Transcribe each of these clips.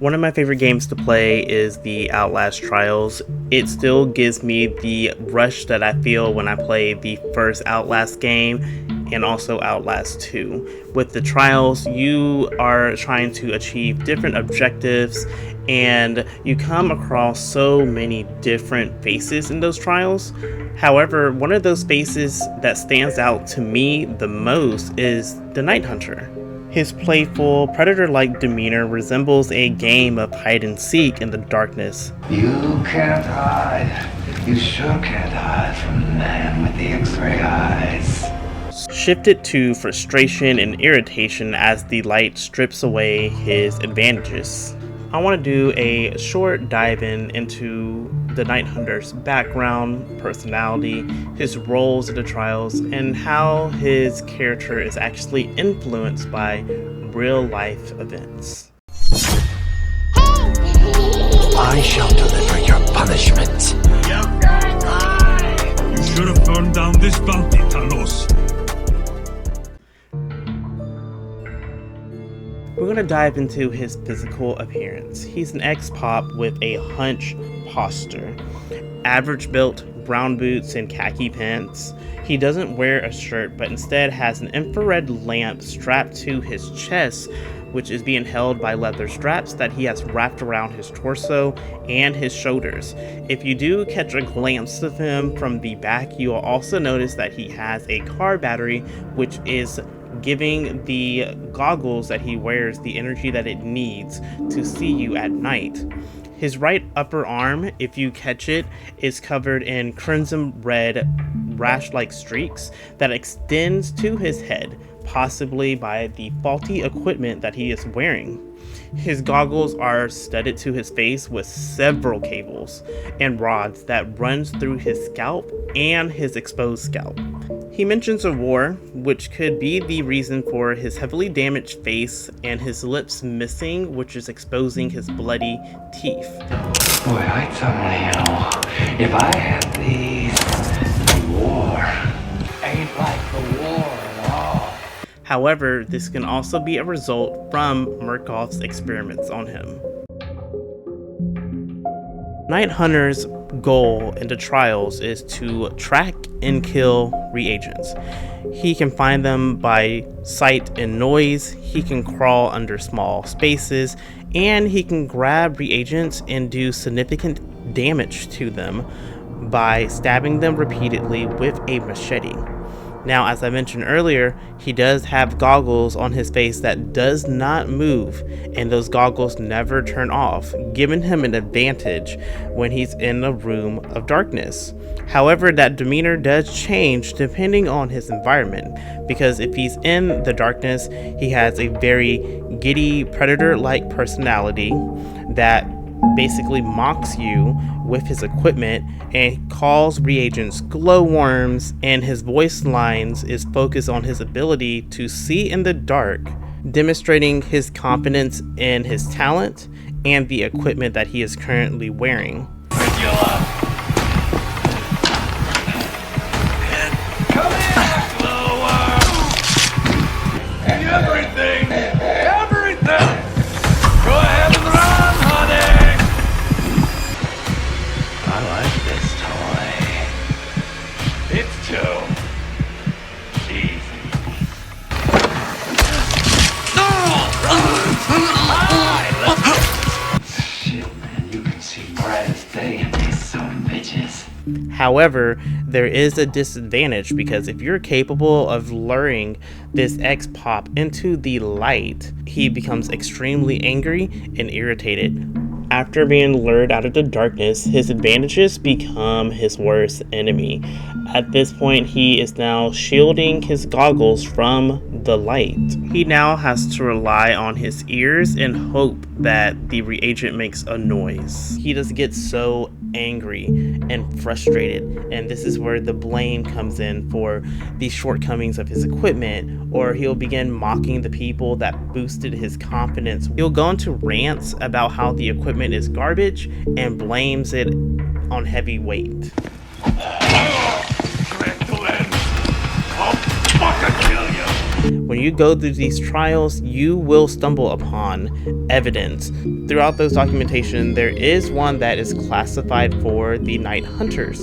One of my favorite games to play is the Outlast Trials. It still gives me the rush that I feel when I play the first Outlast game and also Outlast 2. With the Trials, you are trying to achieve different objectives and you come across so many different faces in those trials. However, one of those faces that stands out to me the most is the Night Hunter. His playful, predator-like demeanor resembles a game of hide-and-seek in the darkness. You can't hide. You sure can't hide from the man with the X-ray eyes. Shifted to frustration and irritation as the light strips away his advantages. I want to do a short dive into the Night Hunter's background, personality, his roles in the trials, and how his character is actually influenced by real-life events. I shall deliver your punishment. You should have turned down this bounty, Talos. We're going to dive into his physical appearance. He's an ex-pop with a hunch posture. Average built, brown boots and khaki pants. He doesn't wear a shirt, but instead has an infrared lamp strapped to his chest, which is being held by leather straps that he has wrapped around his torso and his shoulders. If you do catch a glance of him from the back, you will also notice that he has a car battery, which is giving the goggles that he wears the energy that it needs to see you at night. His right upper arm, if you catch it, is covered in crimson red rash-like streaks that extends to his head, possibly by the faulty equipment that he is wearing. His goggles are studded to his face with several cables and rods that runs through his scalp and his exposed scalp. He mentions a war, which could be the reason for his heavily damaged face and his lips missing, which is exposing his bloody teeth. Boy, I tell you, if I had these, the war ain't like the war at all. However, this can also be a result from Murkoff's experiments on him. Night Hunter's goal in the trials is to track and kill reagents. He can find them by sight and noise, he can crawl under small spaces, and he can grab reagents and do significant damage to them by stabbing them repeatedly with a machete. Now, as I mentioned earlier, he does have goggles on his face that does not move, and those goggles never turn off, giving him an advantage when he's in a room of darkness. However, that demeanor does change depending on his environment, because if he's in the darkness, he has a very giddy, predator-like personality that basically mocks you with his equipment and calls reagents glowworms, and his voice lines is focused on his ability to see in the dark, demonstrating his confidence in his talent and the equipment that he is currently wearing. However, there is a disadvantage, because if you're capable of luring this ex-pop into the light, he becomes extremely angry and irritated. After being lured out of the darkness, his advantages become his worst enemy. At this point, he is now shielding his goggles from the light. He now has to rely on his ears and hope that the reagent makes a noise. He just gets so angry and frustrated, and this is where the blame comes in for the shortcomings of his equipment, or he'll begin mocking the people that boosted his confidence. He'll go into rants about how the equipment is garbage and blames it on heavy weight. I'll fucking kill you. When you go through these trials, you will stumble upon evidence. Throughout those documentation, there is one that is classified for the Night Hunters,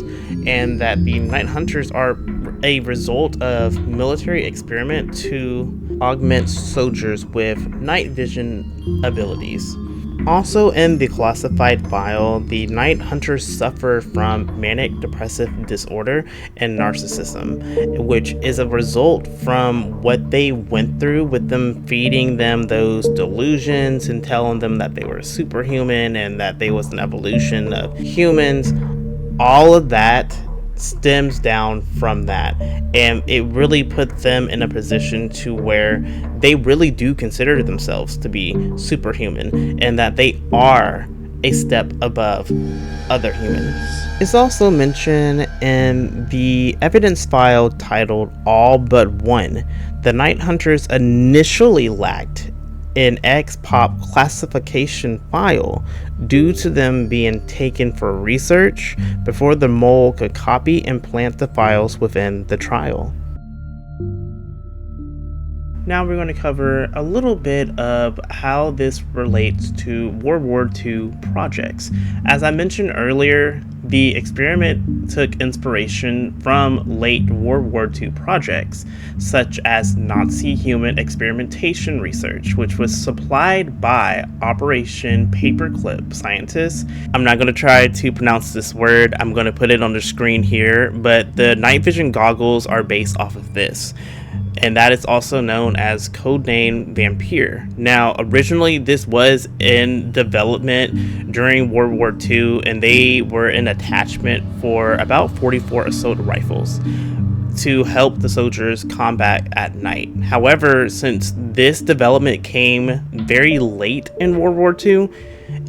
and that the Night Hunters are a result of military experiment to augment soldiers with night vision abilities. Also in the classified file, the Night Hunters suffer from manic depressive disorder and narcissism, which is a result from what they went through with them feeding them those delusions and telling them that they were superhuman and that they was an evolution of humans. All of that stems down from that, and it really put them in a position to where they really do consider themselves to be superhuman and that they are a step above other humans. It's also mentioned in the evidence file titled All But One. The Night Hunters initially lacked an XPOP classification file due to them being taken for research before the mole could copy and plant the files within the trial. Now we're going to cover a little bit of how this relates to World War II projects. As I mentioned earlier, the experiment took inspiration from late World War II projects, such as Nazi human experimentation research, which was supplied by Operation Paperclip scientists. I'm not going to try to pronounce this word, I'm going to put it on the screen here, but the night vision goggles are based off of this, and that is also known as codename Vampire. Now, originally this was in development during World War II, and they were an attachment for about 44 assault rifles to help the soldiers combat at night. However, since this development came very late in World War II,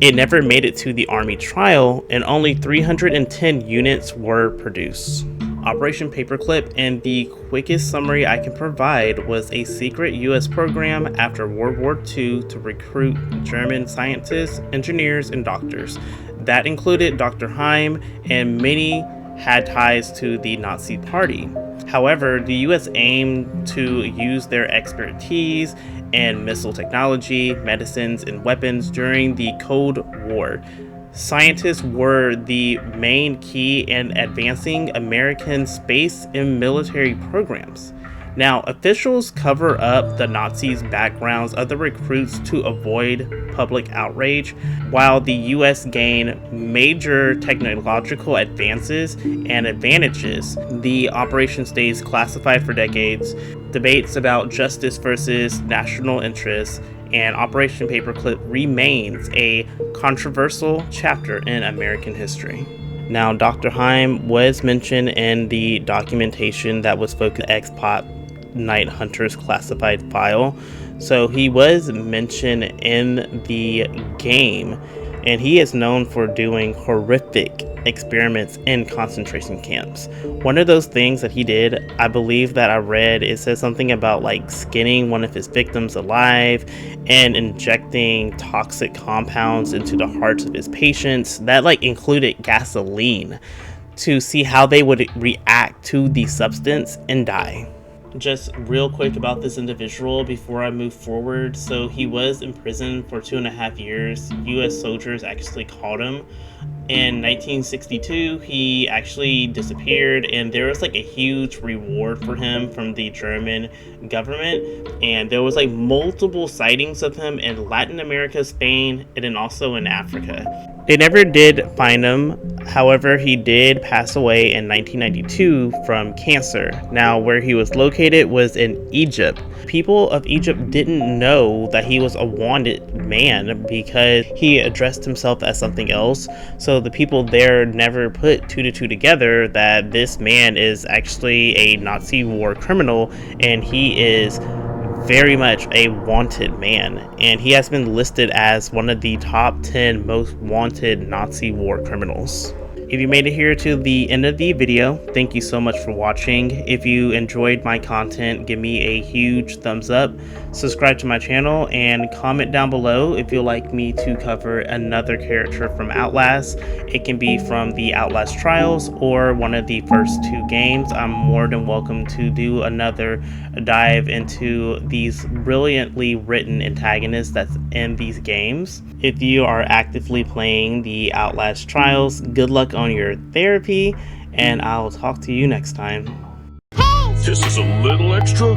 it never made it to the Army trial, and only 310 units were produced. Operation Paperclip, and the quickest summary I can provide, was a secret US program after World War II to recruit German scientists, engineers, and doctors. That included Dr. Heim, and many had ties to the Nazi Party. However, the US aimed to use their expertise in missile technology, medicines, and weapons during the Cold War. Scientists were the main key in advancing American space and military programs. Now, officials cover up the Nazis' backgrounds of the recruits to avoid public outrage, while the US gained major technological advances and advantages. The operation stays classified for decades. Debates about justice versus national interests, and Operation Paperclip remains a controversial chapter in American history. Now, Dr. Heim was mentioned in the documentation that was focused XPOP Night Hunters classified file. So he was mentioned in the game, and he is known for doing horrific experiments in concentration camps. One of those things that he did, I believe that I read, it says something about like skinning one of his victims alive and injecting toxic compounds into the hearts of his patients that like included gasoline to see how they would react to the substance and die. Just real quick about this individual before I move forward. So he was in prison for 2.5 years. US soldiers actually caught him. In 1962, he actually disappeared, and there was like a huge reward for him from the German government, and there was like multiple sightings of him in Latin America, Spain, and then also in Africa. They never did find him. However, he did pass away in 1992 from cancer. Now, where he was located was in Egypt. People of Egypt didn't know that he was a wanted man because he addressed himself as something else. So the people there never put 2 to 2 together that this man is actually a Nazi war criminal, and he is very much a wanted man, and he has been listed as one of the top 10 most wanted Nazi war criminals. If you made it here to the end of the video, thank you so much for watching. If you enjoyed my content, give me a huge thumbs up, subscribe to my channel, and comment down below if you'd like me to cover another character from Outlast. It can be from the Outlast Trials or one of the first 2 games. I'm more than welcome to do another dive into these brilliantly written antagonists that's in these games. If you are actively playing the Outlast Trials, good luck on your therapy, and I'll talk to you next time. This is a little extra.